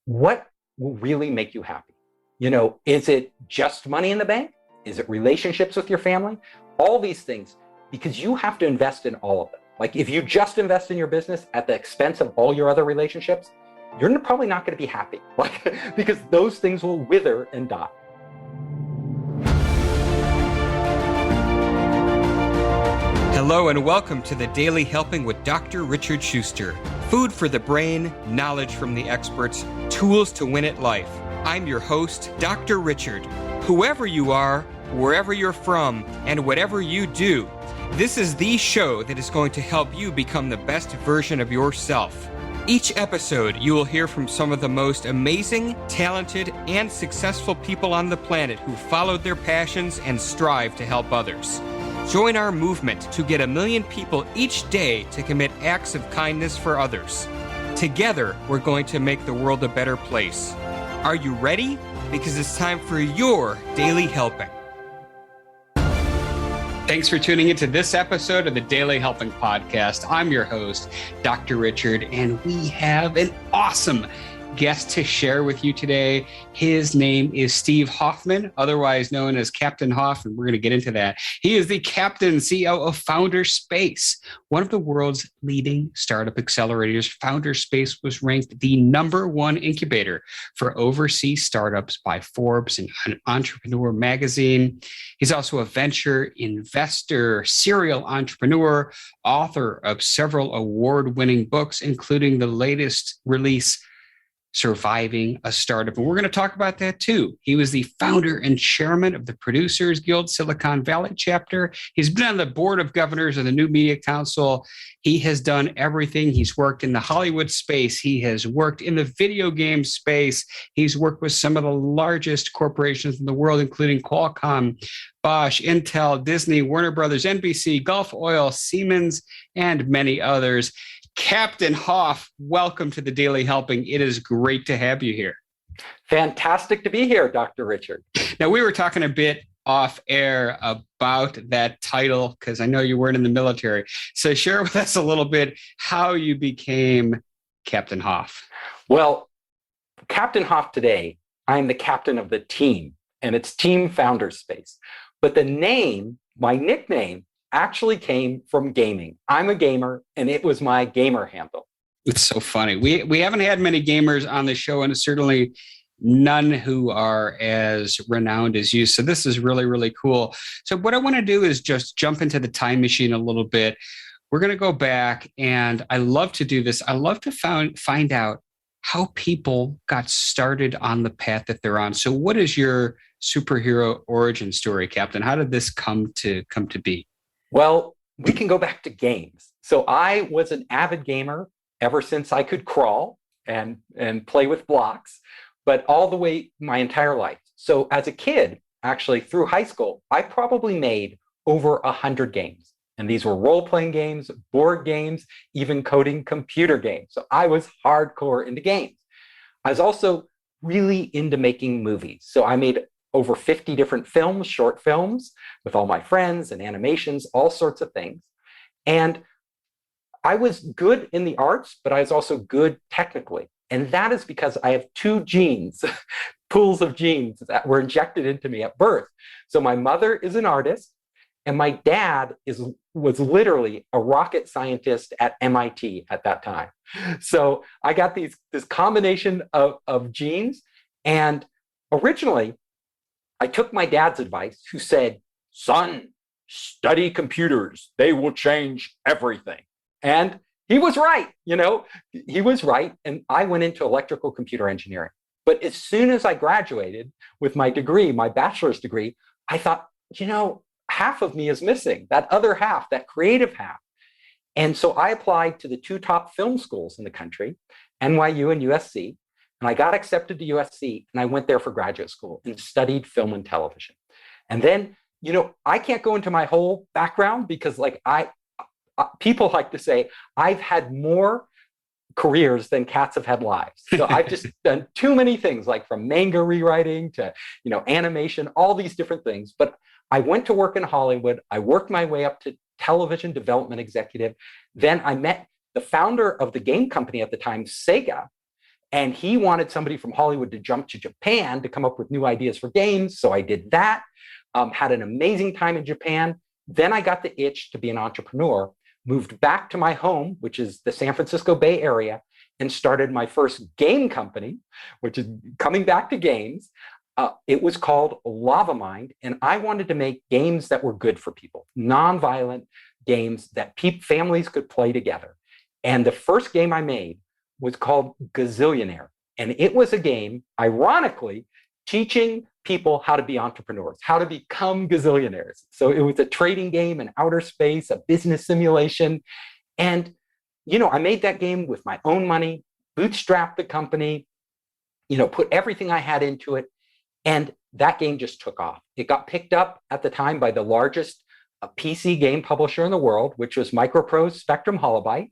what will really make you happy? Is it just money in the bank? Is it relationships with your family? All these things, because you have to invest in all of them. Like if you just invest in your business at the expense of all your other relationships, you're probably not going to be happy, because those things will wither and die. Hello and welcome to the Daily Helping with Dr. Richard Schuster. Food for the brain, knowledge from the experts, tools to win at life. I'm your host, Dr. Richard. Whoever you are, wherever you're from, and whatever you do, this is the show that is going to help you become the best version of yourself. Each episode, you will hear from some of the most amazing, talented, and successful people on the planet who followed their passions and strive to help others. Join our movement to get 1 million people each day to commit acts of kindness for others. Together, we're going to make the world a better place. Are you ready? Because it's time for your Daily Helping. Thanks for tuning into this episode of the Daily Helping Podcast. I'm your host, Dr. Richard, and we have an awesome guest to share with you today. His name is Steve Hoffman, otherwise known as Captain Hoff, and we're going to get into that. He is the Captain and CEO of Founderspace, one of the world's leading startup accelerators. Founderspace was ranked the #1 incubator for overseas startups by Forbes and Entrepreneur magazine. He's also a venture investor, serial entrepreneur, author of several award-winning books, including the latest release, Surviving a Startup. And we're going to talk about that too. He was the founder and chairman of the Producers Guild Silicon Valley chapter. He's been on the board of governors of the New Media Council. He has done everything. He's worked in the Hollywood space. He has worked in the video game space. He's worked with some of the largest corporations in the world, including Qualcomm, Bosch, Intel, Disney, Warner Brothers, NBC, Gulf Oil, Siemens, and many others. Captain Hoff, welcome to the Daily Helping. It is great to have you here. Fantastic to be here, Dr. Richard. Now, we were talking a bit off air about that title because I know you weren't in the military. So share with us a little bit how you became Captain Hoff. Well, Captain Hoff today, I'm the captain of the team, and it's Team Founderspace. But the name, my nickname, actually came from gaming. I'm a gamer, and it was my gamer handle. It's so funny. We haven't had many gamers on the show, and certainly none who are as renowned as you. So this is really, really cool. So what I want to do is just jump into the time machine a little bit. We're going to go back, and I love to do this. I love to find out how people got started on the path that they're on. So what is your superhero origin story, Captain? How did this come to be? Well, we can go back to games. So I was an avid gamer ever since I could crawl and play with blocks, but all the way my entire life. So as a kid, actually through high school, I probably made over 100 games. And these were role-playing games, board games, even coding computer games. So I was hardcore into games. I was also really into making movies. So I made over 50 different films, short films, with all my friends and animations, all sorts of things. And I was good in the arts, but I was also good technically. And that is because I have 2 genes, pools of genes that were injected into me at birth. So my mother is an artist, and my dad was literally a rocket scientist at MIT at that time. So I got this combination of genes. And originally, I took my dad's advice, who said, "Son, study computers. They will change everything." And he was right, he was right. And I went into electrical computer engineering. But as soon as I graduated with my degree, my bachelor's degree, I thought, half of me is missing, that other half, that creative half. And so I applied to the 2 top film schools in the country, NYU and USC. And I got accepted to USC, and I went there for graduate school and studied film and television. And then, I can't go into my whole background because people like to say I've had more careers than cats have had lives. So I've just done too many things, like from manga rewriting to, animation, all these different things. But I went to work in Hollywood. I worked my way up to television development executive. Then I met the founder of the game company at the time, Sega. And he wanted somebody from Hollywood to jump to Japan to come up with new ideas for games. So I did that, had an amazing time in Japan. Then I got the itch to be an entrepreneur, moved back to my home, which is the San Francisco Bay Area, and started my first game company, which is coming back to games. It was called Lava Mind, and I wanted to make games that were good for people, nonviolent games that families could play together. And the first game I made was called Gazillionaire, and it was a game, ironically, teaching people how to be entrepreneurs, how to become gazillionaires. So it was a trading game in outer space, a business simulation. And, I made that game with my own money, bootstrapped the company, put everything I had into it. And that game just took off. It got picked up at the time by the largest PC game publisher in the world, which was Microprose Spectrum Holobyte.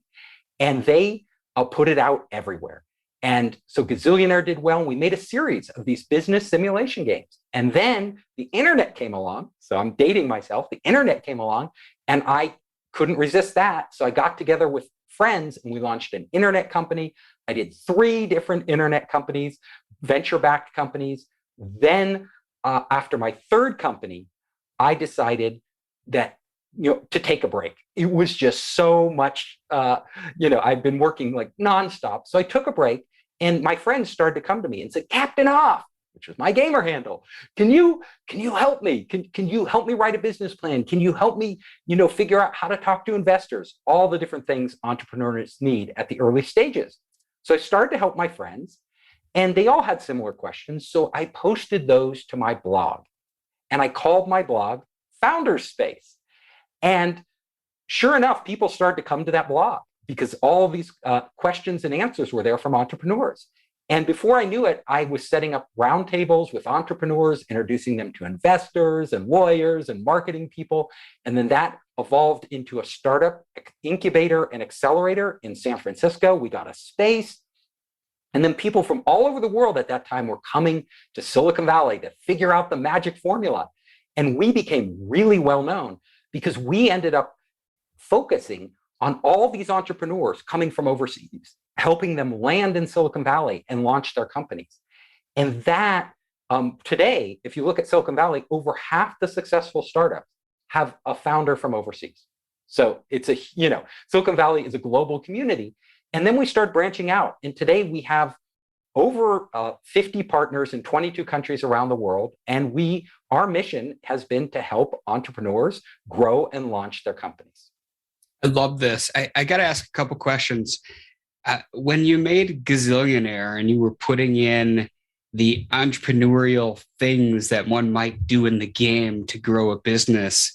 And they put it out everywhere. And so Gazillionaire did well. And we made a series of these business simulation games. And then the internet came along. So I'm dating myself. The internet came along and I couldn't resist that. So I got together with friends and we launched an internet company. I did 3 different internet companies, venture-backed companies. Then after my 3rd company, I decided that, to take a break. It was just so much, I've been working like nonstop. So I took a break and my friends started to come to me and said, Captain Off, which was my gamer handle. Can you help me? Can you help me write a business plan? Can you help me, figure out how to talk to investors? All the different things entrepreneurs need at the early stages. So I started to help my friends and they all had similar questions. So I posted those to my blog and I called my blog Founders Space. And sure enough, people started to come to that blog because all of these questions and answers were there from entrepreneurs. And before I knew it, I was setting up roundtables with entrepreneurs, introducing them to investors and lawyers and marketing people. And then that evolved into a startup incubator and accelerator in San Francisco. We got a space. And then people from all over the world at that time were coming to Silicon Valley to figure out the magic formula. And we became really well known because we ended up focusing on all these entrepreneurs coming from overseas, helping them land in Silicon Valley and launch their companies. And that today, if you look at Silicon Valley, over half the successful startups have a founder from overseas. So it's Silicon Valley is a global community. And then we start branching out. And today we have over 50 partners in 22 countries around the world. And our mission has been to help entrepreneurs grow and launch their companies. I love this. I got to ask a couple questions. When you made Gazillionaire and you were putting in the entrepreneurial things that one might do in the game to grow a business,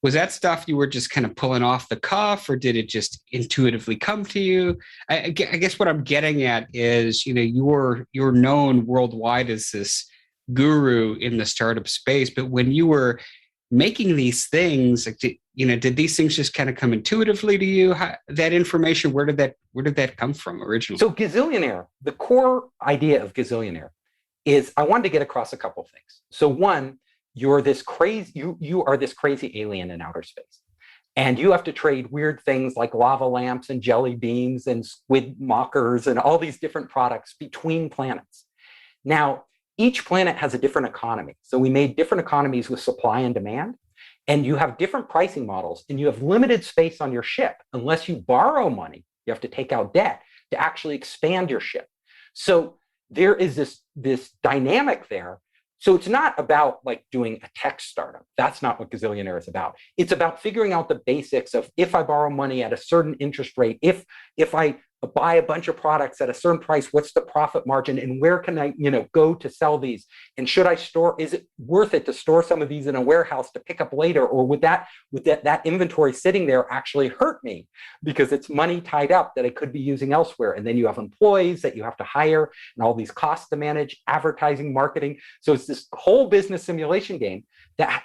was that stuff you were just kind of pulling off the cuff, or did it just intuitively come to you? I guess what I'm getting at is, you're known worldwide as this guru in the startup space, but when you were making these things, did these things just kind of come intuitively to you? That information, where did that come from originally? So Gazillionaire, the core idea of Gazillionaire is I wanted to get across a couple of things. So one, you are this crazy alien in outer space. And you have to trade weird things like lava lamps and jelly beans and squid mockers and all these different products between planets. Now, each planet has a different economy. So we made different economies with supply and demand. And you have different pricing models and you have limited space on your ship. Unless you borrow money, you have to take out debt to actually expand your ship. So there is this dynamic there. So it's not about like doing a tech startup. That's not what Gazillionaire is about. It's about figuring out the basics of if I borrow money at a certain interest rate, if I buy a bunch of products at a certain price, what's the profit margin and where can I, go to sell these? And should I is it worth it to store some of these in a warehouse to pick up later? Or would that inventory sitting there actually hurt me because it's money tied up that I could be using elsewhere? And then you have employees that you have to hire and all these costs to manage, advertising, marketing. So it's this whole business simulation game that,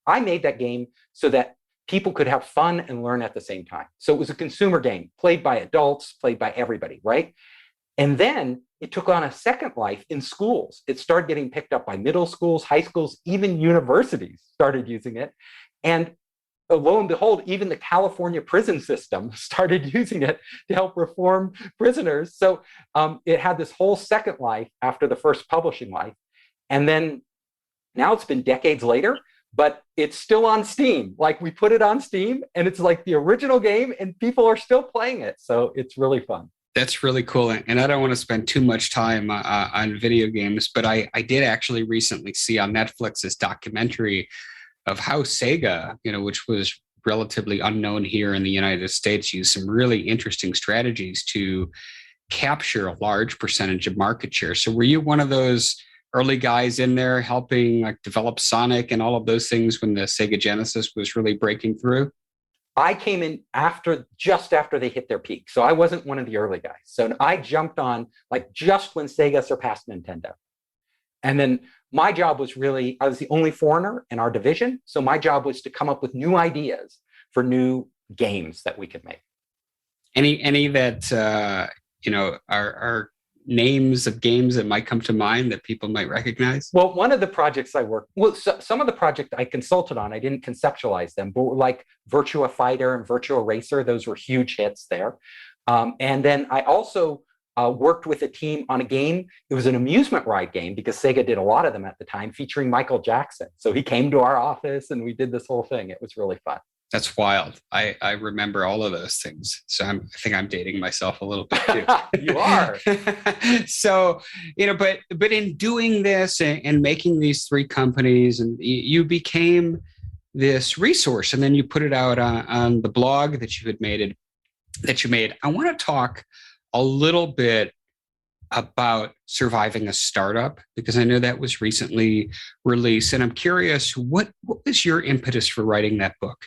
I made that game so that people could have fun and learn at the same time. So it was a consumer game played by adults, played by everybody, right? And then it took on a second life in schools. It started getting picked up by middle schools, high schools, even universities started using it. And lo and behold, even the California prison system started using it to help reform prisoners. So it had this whole second life after the first publishing life. And then now it's been decades later, but it's still on Steam. Like, we put it on Steam and it's like the original game and people are still playing it. So it's really fun. That's really cool. And I don't want to spend too much time on video games, but I did actually recently see on Netflix this documentary of how Sega, which was relatively unknown here in the United States, used some really interesting strategies to capture a large percentage of market share. So were you one of those early guys in there helping like develop Sonic and all of those things when the Sega Genesis was really breaking through? I came in just after they hit their peak. So I wasn't one of the early guys. So I jumped on like just when Sega surpassed Nintendo. And then my job was I was the only foreigner in our division. So my job was to come up with new ideas for new games that we could make. Any that, are names of games that might come to mind that people might recognize? Well, one of the projects some of the projects I consulted on, I didn't conceptualize them, but like Virtua Fighter and Virtua Racer, those were huge hits there. And then I also worked with a team on a game. It was an amusement ride game because Sega did a lot of them at the time, featuring Michael Jackson. So he came to our office and we did this whole thing. It was really fun. That's wild. I remember all of those things. So I think I'm dating myself a little bit too. You are. So, but in doing this and making these three companies, and you became this resource, and then you put it out on the blog that you made. I want to talk a little bit about surviving a startup, because I know that was recently released. And I'm curious, what was your impetus for writing that book?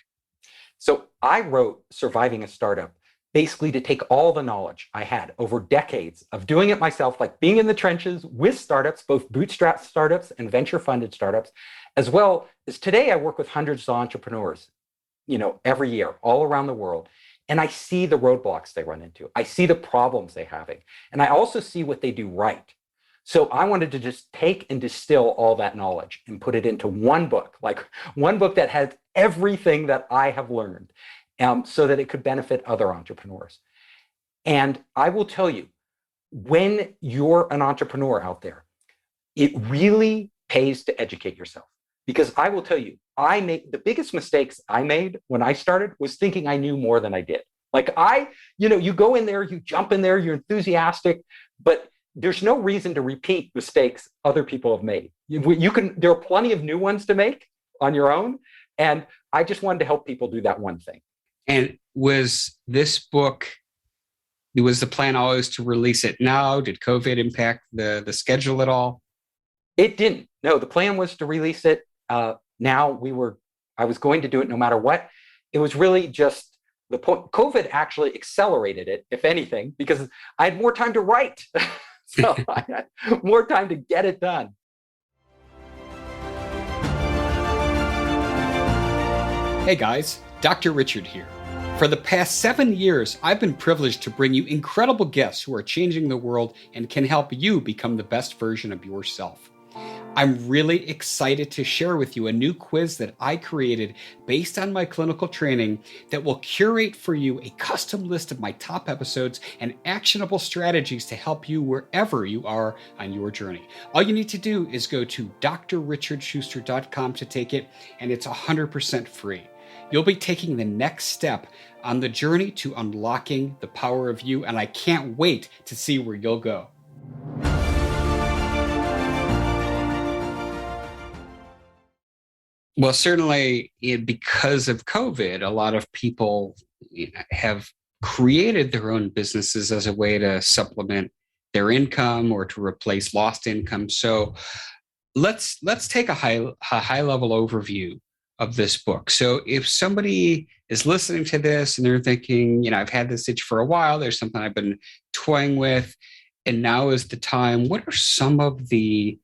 So I wrote Surviving a Startup basically to take all the knowledge I had over decades of doing it myself, like being in the trenches with startups, both bootstrap startups and venture funded startups, as well as today I work with hundreds of entrepreneurs, every year all around the world. And I see the roadblocks they run into. I see the problems they're having. And I also see what they do right. So I wanted to just take and distill all that knowledge and put it into one book, like one book that has everything that I have learned, so that it could benefit other entrepreneurs. And I will tell you, when you're an entrepreneur out there, it really pays to educate yourself. Because I will tell you, the biggest mistakes I made when I started was thinking I knew more than I did. Like you go in there, you jump in there, you're enthusiastic, but there's no reason to repeat mistakes other people have made. There are plenty of new ones to make on your own. And I just wanted to help people do that one thing. And was this book, was the plan always to release it now? Did COVID impact the schedule at all? It didn't. No, the plan was to release it now. I was going to do it no matter what. It was really just the point. COVID actually accelerated it, if anything, because I had more time to write. So I had more time to get it done. Hey guys, Dr. Richard here. For the past 7 years, I've been privileged to bring you incredible guests who are changing the world and can help you become the best version of yourself. I'm really excited to share with you a new quiz that I created based on my clinical training that will curate for you a custom list of my top episodes and actionable strategies to help you wherever you are on your journey. All you need to do is go to drrichardschuster.com to take it, and it's 100% free. You'll be taking the next step on the journey to unlocking the power of you, and I can't wait to see where you'll go. Well, certainly because of COVID, a lot of people have created their own businesses as a way to supplement their income or to replace lost income. So let's take a high level overview of this book. So if somebody is listening to this and they're thinking, I've had this itch for a while, there's something I've been toying with, and now is the time, what are some of the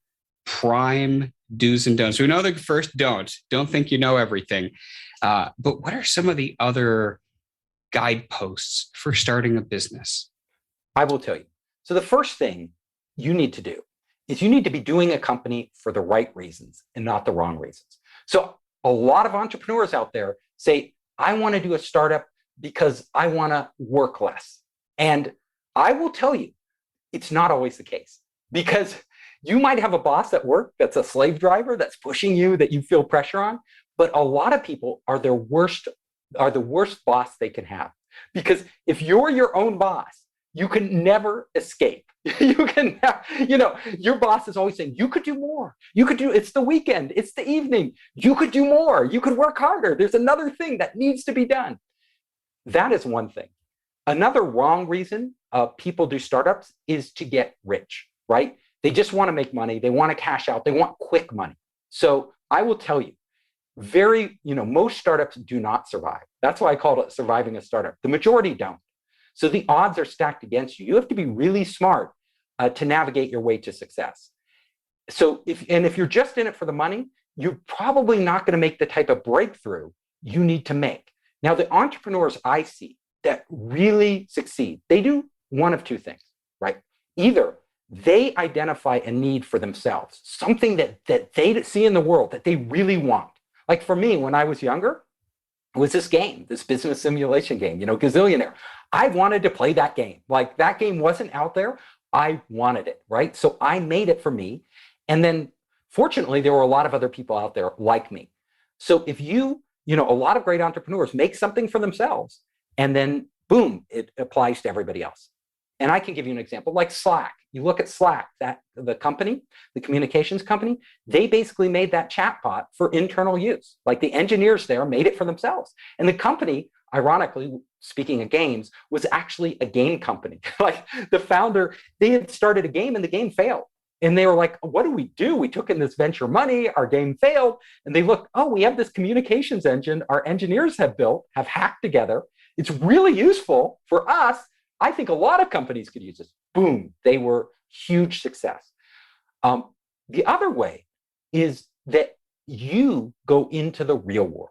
prime do's and don'ts? We know the first don't think you know everything. But what are some of the other guideposts for starting a business? I will tell you. So the first thing you need to do is you need to be doing a company for the right reasons and not the wrong reasons. So a lot of entrepreneurs out there say, I want to do a startup because I want to work less. And I will tell you, it's not always the case, because you might have a boss at work that's a slave driver that's pushing you, that you feel pressure on. But a lot of people are the worst boss they can have. Because if you're your own boss, you can never escape. Your boss is always saying, you could do more. It's the weekend, it's the evening. You could do more. You could work harder. There's another thing that needs to be done. That is one thing. Another wrong reason people do startups is to get rich, right? They just want to make money. They want to cash out. They want quick money. So I will tell you, most startups do not survive. That's why I called it surviving a startup. The majority don't. So the odds are stacked against you. You have to be really smart to navigate your way to success. So if you're just in it for the money, you're probably not going to make the type of breakthrough you need to make. Now, the entrepreneurs I see that really succeed, they do one of two things, right? Either they identify a need for themselves, something that they see in the world that they really want. Like for me, when I was younger, it was this game, this business simulation game, Gazillionaire. I wanted to play that game. Like that game wasn't out there. I wanted it, right? So I made it for me. And then fortunately, there were a lot of other people out there like me. So if a lot of great entrepreneurs make something for themselves, and then boom, it applies to everybody else. And I can give you an example, like Slack. You look at Slack, the company, the communications company, they basically made that chatbot for internal use. Like the engineers there made it for themselves. And the company, ironically, speaking of games, was actually a game company. Like the founder, they had started a game and the game failed. And they were like, what do? We took in this venture money, our game failed. And they look, we have this communications engine our engineers have built, have hacked together. It's really useful for us. I think a lot of companies could use this. Boom, they were huge success. The other way is that you go into the real world.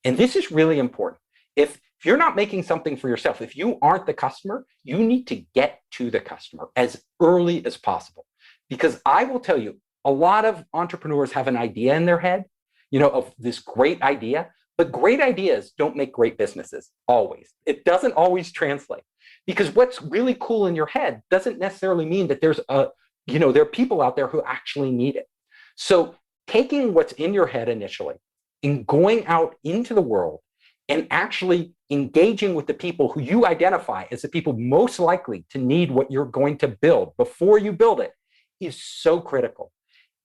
And this is really important. If you're not making something for yourself, if you aren't the customer, you need to get to the customer as early as possible. Because I will tell you, a lot of entrepreneurs have an idea in their head, of this great idea, but great ideas don't make great businesses, always. It doesn't always translate. Because what's really cool in your head doesn't necessarily mean that there are people out there who actually need it. So taking what's in your head initially and going out into the world and actually engaging with the people who you identify as the people most likely to need what you're going to build before you build it is so critical.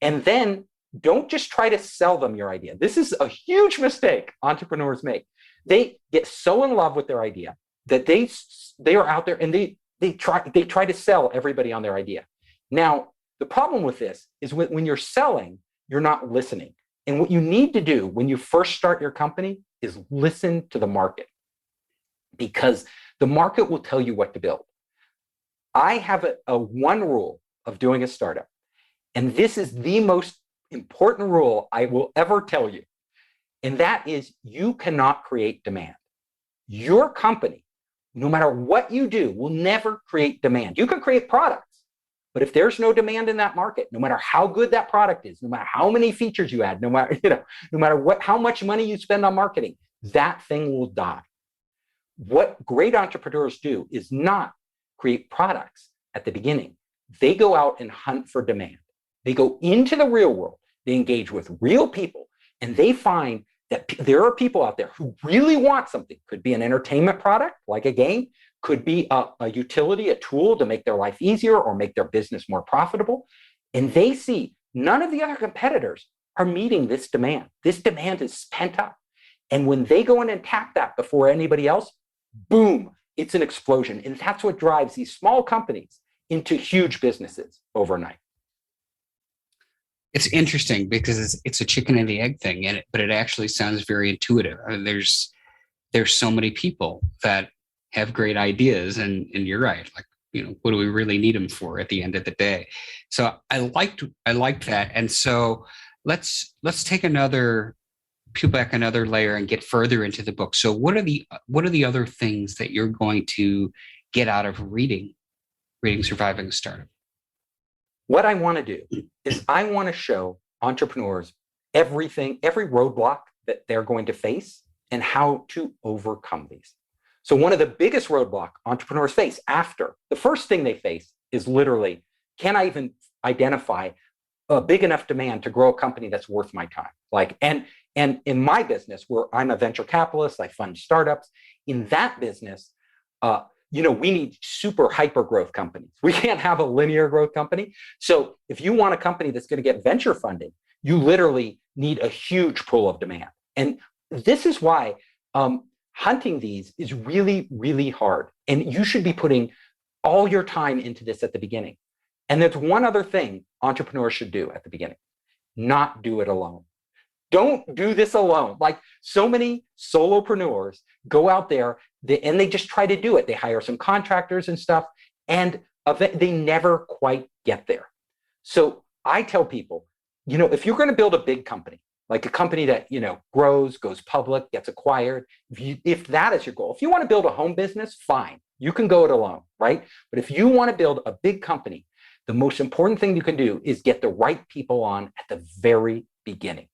And then don't just try to sell them your idea. This is a huge mistake entrepreneurs make. They get so in love with their idea that they are out there and they try to sell everybody on their idea. Now, the problem with this is when you're selling, you're not listening. And what you need to do when you first start your company is listen to the market, because the market will tell you what to build. I have a one rule of doing a startup, and this is the most important rule I will ever tell you, and that is you cannot create demand. Your company, no matter what you do, will never create demand. You can create products, but if there's no demand in that market, no matter how good that product is, no matter how many features you add, no matter how much money you spend on marketing, that thing will die. What great entrepreneurs do is not create products at the beginning. They go out and hunt for demand. They go into the real world. They engage with real people, and they find that there are people out there who really want something. Could be an entertainment product like a game, could be a utility, a tool to make their life easier or make their business more profitable. And they see none of the other competitors are meeting this demand. This demand is pent up. And when they go in and tap that before anybody else, boom, it's an explosion. And that's what drives these small companies into huge businesses overnight. It's interesting because it's a chicken and the egg thing, but it actually sounds very intuitive. I mean, there's so many people that have great ideas, and you're right. Like, what do we really need them for at the end of the day? So I liked that. And so let's peel back another layer and get further into the book. So what are the other things that you're going to get out of reading Surviving a Startup? What I want to do is I want to show entrepreneurs every roadblock that they're going to face and how to overcome these. So one of the biggest roadblock entrepreneurs face after, the first thing they face is literally, can I even identify a big enough demand to grow a company that's worth my time? And in my business, where I'm a venture capitalist, I fund startups. In that business, we need super hyper growth companies. We can't have a linear growth company. So if you want a company that's going to get venture funding, you literally need a huge pool of demand. And this is why hunting these is really, really hard. And you should be putting all your time into this at the beginning. And there's one other thing entrepreneurs should do at the beginning: not do it alone. Don't do this alone. Like, so many solopreneurs go out there and they just try to do it. They hire some contractors and stuff, and they never quite get there. So I tell people, if you're going to build a big company, like a company that, grows, goes public, gets acquired, if that is your goal, if you want to build a home business, fine, you can go it alone, right? But if you want to build a big company, the most important thing you can do is get the right people on at the very beginning.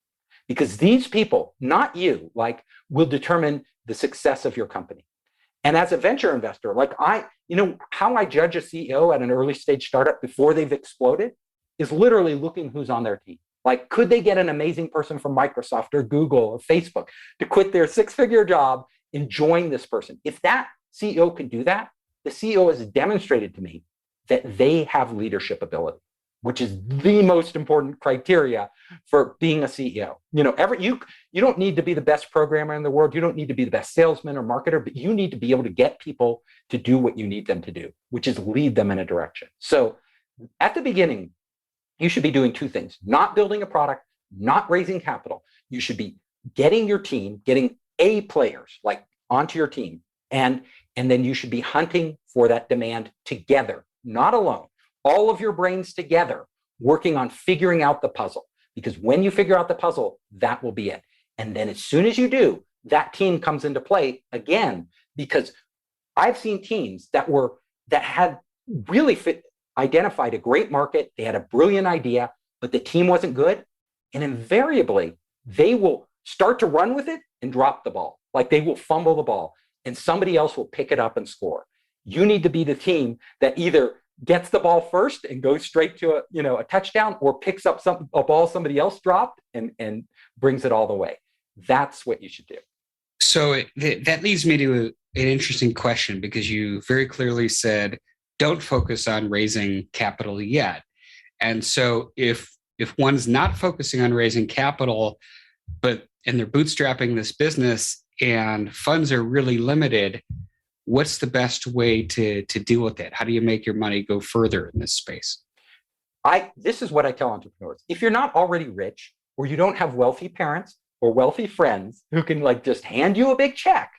Because these people, not you, will determine the success of your company. And as a venture investor, how I judge a CEO at an early stage startup before they've exploded is literally looking who's on their team. Like, could they get an amazing person from Microsoft or Google or Facebook to quit their 6-figure job and join this person? If that CEO can do that, the CEO has demonstrated to me that they have leadership ability, which is the most important criteria for being a CEO. You don't need to be the best programmer in the world. You don't need to be the best salesman or marketer, but you need to be able to get people to do what you need them to do, which is lead them in a direction. So at the beginning, you should be doing two things: not building a product, not raising capital. You should be getting your team, getting A players onto your team. And then you should be hunting for that demand together, not alone. All of your brains together, working on figuring out the puzzle. Because when you figure out the puzzle, that will be it. And then as soon as you do, that team comes into play again. Because I've seen teams that had really identified a great market. They had a brilliant idea, but the team wasn't good. And invariably, they will start to run with it and drop the ball. They will fumble the ball, and somebody else will pick it up and score. You need to be the team that either gets the ball first and goes straight to a touchdown, or picks up a ball somebody else dropped and brings it all the way. That's what you should do. So that leads me to an interesting question, because you very clearly said, don't focus on raising capital yet. And so if one's not focusing on raising capital, and they're bootstrapping this business and funds are really limited, what's the best way to deal with it? How do you make your money go further in this space? This is what I tell entrepreneurs. If you're not already rich, or you don't have wealthy parents or wealthy friends who can just hand you a big check,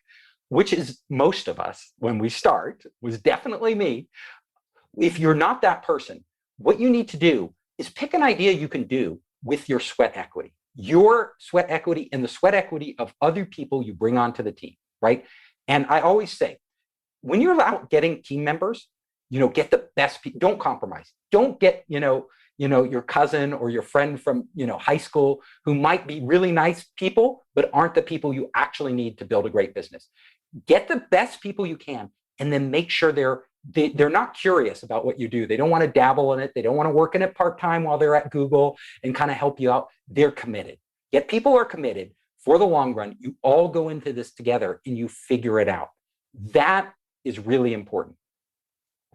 which is most of us when we start, was definitely me. If you're not that person, what you need to do is pick an idea you can do with your sweat equity, and the sweat equity of other people you bring onto the team, right? And I always say, when you're out getting team members, get the best people. Don't compromise. Don't get, your cousin or your friend from, high school, who might be really nice people, but aren't the people you actually need to build a great business. Get the best people you can, and then make sure they're not curious about what you do. They don't want to dabble in it. They don't want to work in it part-time while they're at Google and kind of help you out. They're committed. Get people who are committed for the long run. You all go into this together and you figure it out. That is really important.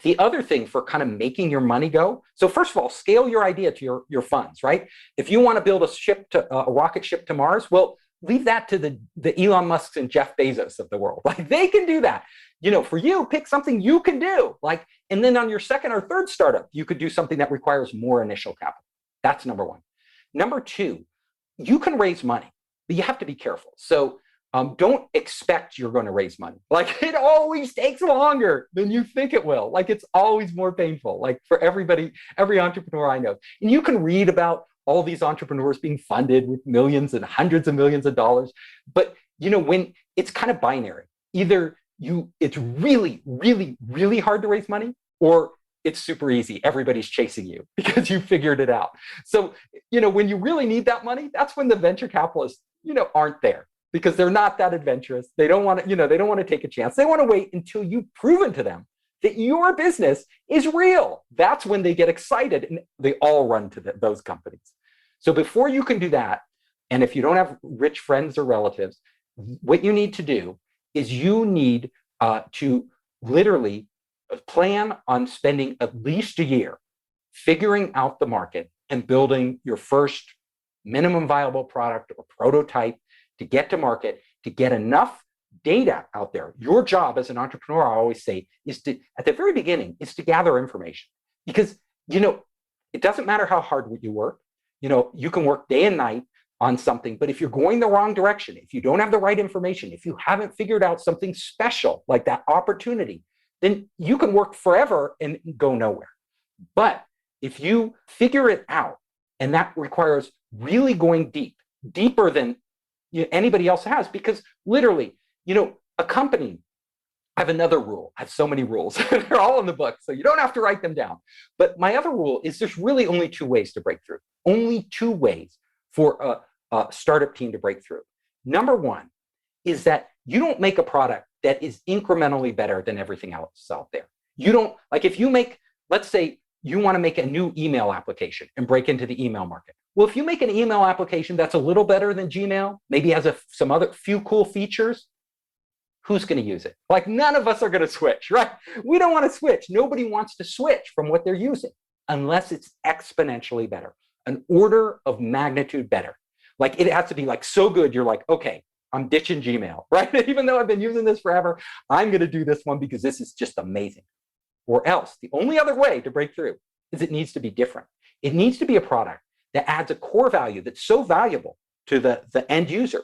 The other thing for kind of making your money go, so first of all, scale your idea to your funds, right? If you want to build a rocket ship to Mars, well, leave that to the Elon Musks and Jeff Bezos of the world. They can do that. For you, pick something you can do. And then on your second or third startup, you could do something that requires more initial capital. That's number one. Number two, you can raise money, but you have to be careful. So don't expect you're going to raise money. It always takes longer than you think it will. It's always more painful, for everybody, every entrepreneur I know. And you can read about all these entrepreneurs being funded with millions and hundreds of millions of dollars. But, when it's kind of binary, either it's really, really, really hard to raise money, or it's super easy. Everybody's chasing you because you figured it out. So, when you really need that money, that's when the venture capitalists, aren't there. because they're not that adventurous. They don't want to, they don't want to take a chance. They want to wait until you've proven to them that your business is real. That's when they get excited and they all run to those companies. So before you can do that, and if you don't have rich friends or relatives, what you need to do is you need to literally plan on spending at least a year figuring out the market and building your first minimum viable product or prototype to get to market, to get enough data out there. Your job as an entrepreneur, I always say, is to, at the very beginning, is to gather information. Because, it doesn't matter how hard you work. You can work day and night on something, but if you're going the wrong direction, if you don't have the right information, if you haven't figured out something special like that opportunity, then you can work forever and go nowhere. But if you figure it out, and that requires really going deep, deeper than anybody else has, because literally, a company, I have another rule. I have so many rules. They're all in the book, so you don't have to write them down. But my other rule is there's really only two ways to break through. Only two ways for a startup team to break through. Number one is that you don't make a product that is incrementally better than everything else out there. You don't, like if you make, let's say you want to make a new email application and break into the email market. Well, if you make an email application that's a little better than Gmail, maybe has some other few cool features, who's going to use it? Like none of us are going to switch, right? We don't want to switch. Nobody wants to switch from what they're using unless it's exponentially better, an order of magnitude better. Like it has to be like so good, you're like, okay, I'm ditching Gmail, right? Even though I've been using this forever, I'm going to do this one because this is just amazing. Or else, the only other way to break through is it needs to be different. It needs to be a product that adds a core value that's so valuable to the end user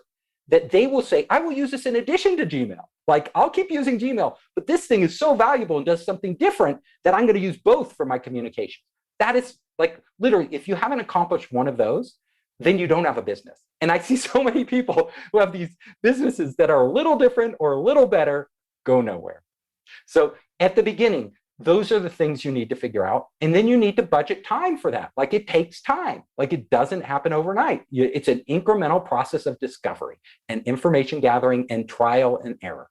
that they will say, I will use this in addition to Gmail. Like I'll keep using Gmail, but this thing is so valuable and does something different that I'm going to use both for my communication. That is like literally, if you haven't accomplished one of those, then you don't have a business. And I see so many people who have these businesses that are a little different or a little better, go nowhere. So at the beginning, those are the things you need to figure out. And then you need to budget time for that. Like it takes time. Like it doesn't happen overnight. It's an incremental process of discovery and information gathering and trial and error.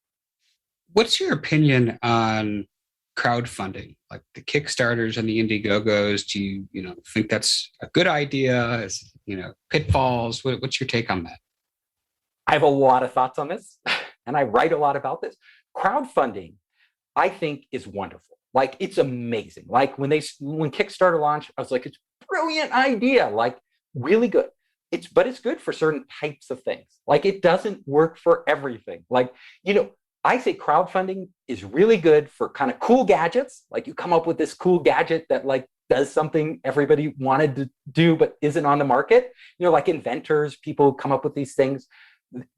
What's your opinion on crowdfunding, like the Kickstarters and the Indiegogos? Do you, think that's a good idea? Is, pitfalls? What's your take on that? I have a lot of thoughts on this, and I write a lot about this. Crowdfunding, I think, is wonderful. Like it's amazing. Like when Kickstarter launched, I was like, it's a brilliant idea. Like really good. But it's good for certain types of things. Like it doesn't work for everything. Like, I say crowdfunding is really good for kind of cool gadgets. Like you come up with this cool gadget that like does something everybody wanted to do, but isn't on the market. Like inventors, people come up with these things.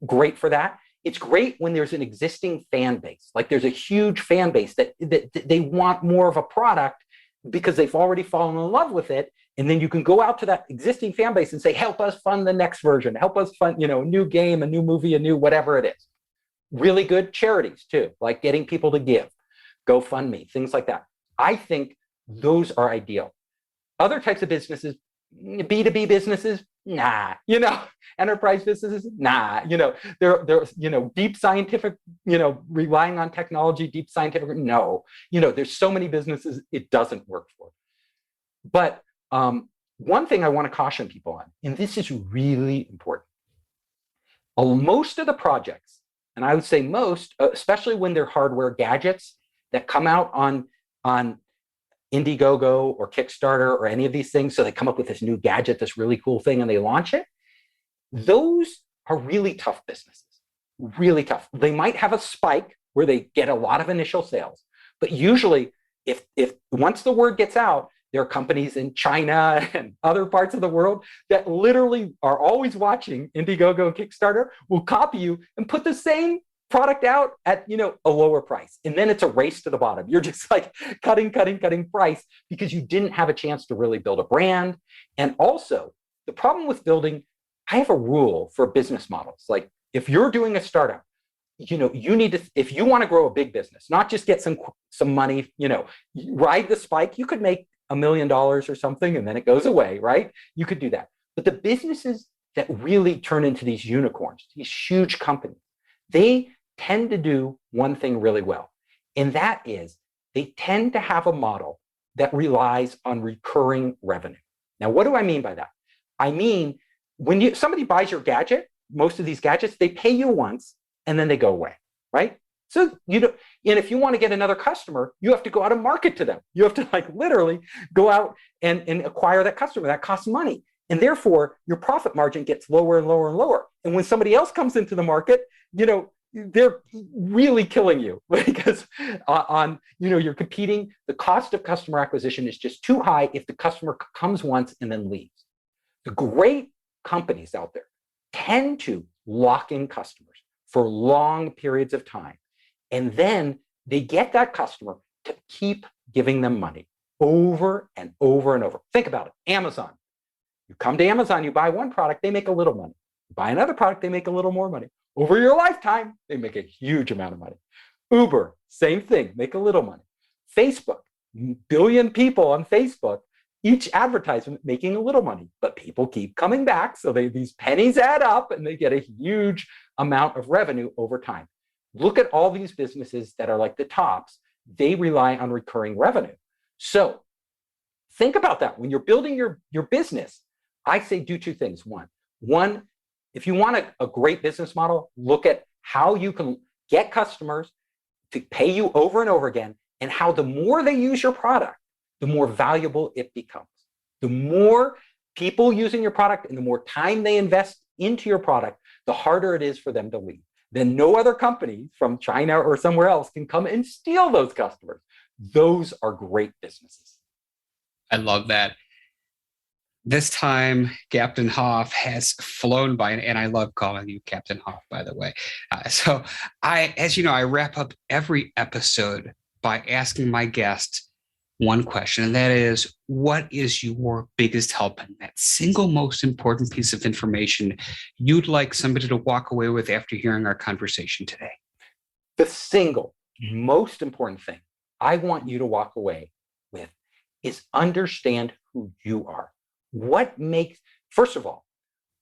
Great for that. It's great when there's an existing fan base. Like there's a huge fan base that they want more of a product because they've already fallen in love with it. And then you can go out to that existing fan base and say, help us fund the next version. Help us fund, a new game, a new movie, a new whatever it is. Really good charities too, like getting people to give, GoFundMe, things like that. I think those are ideal. Other types of businesses, B2B businesses, nah, enterprise businesses, nah, they're deep scientific, relying on technology, deep scientific, no, there's so many businesses it doesn't work for. But one thing I want to caution people on, and this is really important, most of the projects, and I would say most, especially when they're hardware gadgets that come out on Indiegogo or Kickstarter or any of these things, so they come up with this new gadget, this really cool thing, and they launch it, those are really tough businesses, really tough. They might have a spike where they get a lot of initial sales, but usually if once the word gets out, there are companies in China and other parts of the world that literally are always watching Indiegogo and Kickstarter, will copy you and put the same product out at a lower price. And then it's a race to the bottom. You're just like cutting price because you didn't have a chance to really build a brand. And also the problem with building, I have a rule for business models. Like if you're doing a startup, you need to, if you want to grow a big business, not just get some money, ride the spike, you could make $1 million or something, and then it goes away, right? You could do that. But the businesses that really turn into these unicorns, these huge companies, they tend to do one thing really well. And that is they tend to have a model that relies on recurring revenue. Now, what do I mean by that? I mean, when somebody buys your gadget, most of these gadgets, they pay you once and then they go away, right? So and if you want to get another customer, you have to go out and market to them. You have to literally go out and acquire that customer. That costs money. And therefore, your profit margin gets lower and lower and lower. And when somebody else comes into the market, they're really killing you because you're competing. The cost of customer acquisition is just too high if the customer comes once and then leaves. The great companies out there tend to lock in customers for long periods of time. And then they get that customer to keep giving them money over and over and over. Think about it. Amazon. You come to Amazon, you buy one product, they make a little money. You buy another product, they make a little more money. Over your lifetime, they make a huge amount of money. Uber, same thing, make a little money. Facebook, billion people on Facebook, each advertisement making a little money, but people keep coming back. So these pennies add up and they get a huge amount of revenue over time. Look at all these businesses that are like the tops. They rely on recurring revenue. So think about that. When you're building your business, I say do two things. One, if you want a great business model, look at how you can get customers to pay you over and over again, and how the more they use your product, the more valuable it becomes. The more people using your product and the more time they invest into your product, the harder it is for them to leave. Then no other company from China or somewhere else can come and steal those customers. Those are great businesses. I love that. This time, Captain Hoff has flown by, and I love calling you Captain Hoff, by the way. As you know, I wrap up every episode by asking my guest one question, and that is, what is your biggest help in that single most important piece of information you'd like somebody to walk away with after hearing our conversation today? The single most important thing I want you to walk away with is understand who you are. First of all,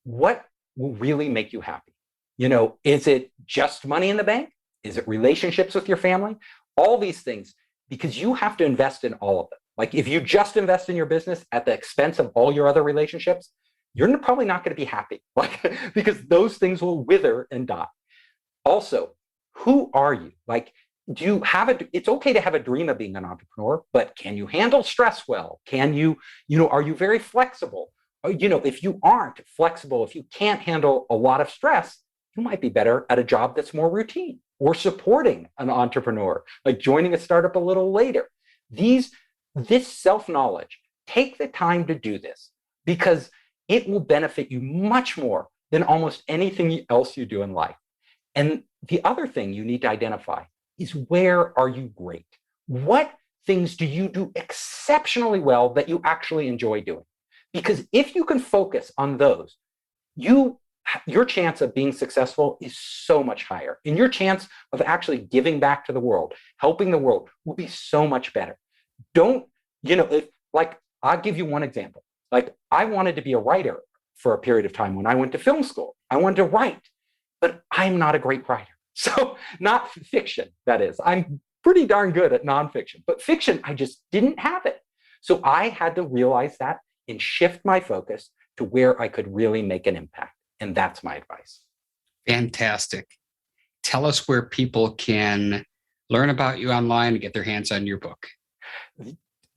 what will really make you happy? Is it just money in the bank? Is it relationships with your family? All these things, because you have to invest in all of them. Like if you just invest in your business at the expense of all your other relationships, you're probably not going to be happy, because those things will wither and die. Also, who are you? Do you have it's okay to have a dream of being an entrepreneur, but can you handle stress well? Are you very flexible? If you aren't flexible, if you can't handle a lot of stress, you might be better at a job that's more routine or supporting an entrepreneur, like joining a startup a little later. This self-knowledge, take the time to do this because it will benefit you much more than almost anything else you do in life. And the other thing you need to identify is, where are you great? What things do you do exceptionally well that you actually enjoy doing? Because if you can focus on those, your chance of being successful is so much higher. And your chance of actually giving back to the world, helping the world, will be so much better. I'll give you one example. I wanted to be a writer for a period of time when I went to film school. I wanted to write, but I'm not a great writer. So not fiction, that is. I'm pretty darn good at nonfiction, but fiction, I just didn't have it. So I had to realize that and shift my focus to where I could really make an impact. And that's my advice. Fantastic. Tell us where people can learn about you online and get their hands on your book.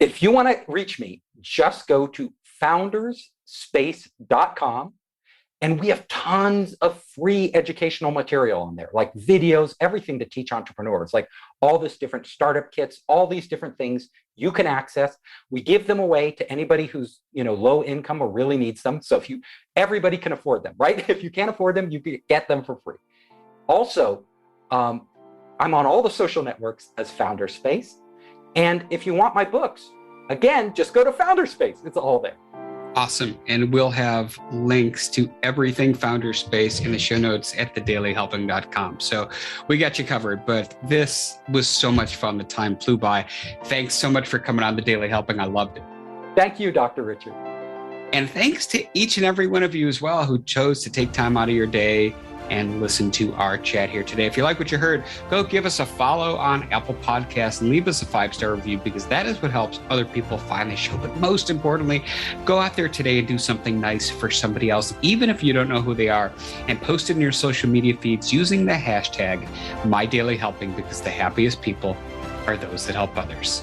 If you want to reach me, just go to founderspace.com. And we have tons of free educational material on there, like videos, everything to teach entrepreneurs, like all this different startup kits, all these different things you can access. We give them away to anybody who's low income or really needs them. So everybody can afford them, right? If you can't afford them, you can get them for free. Also, I'm on all the social networks as Founderspace. And if you want my books, again, just go to Founderspace. It's all there. Awesome. And we'll have links to everything Founderspace in the show notes at thedailyhelping.com. So we got you covered, but this was so much fun. The time flew by. Thanks so much for coming on The Daily Helping. I loved it. Thank you, Dr. Richard. And thanks to each and every one of you as well who chose to take time out of your day and listen to our chat here today. If you like what you heard, go give us a follow on Apple Podcasts and leave us a 5-star review, because that is what helps other people find the show. But most importantly, go out there today and do something nice for somebody else, even if you don't know who they are, and post it in your social media feeds using the hashtag MyDailyHelping, because the happiest people are those that help others.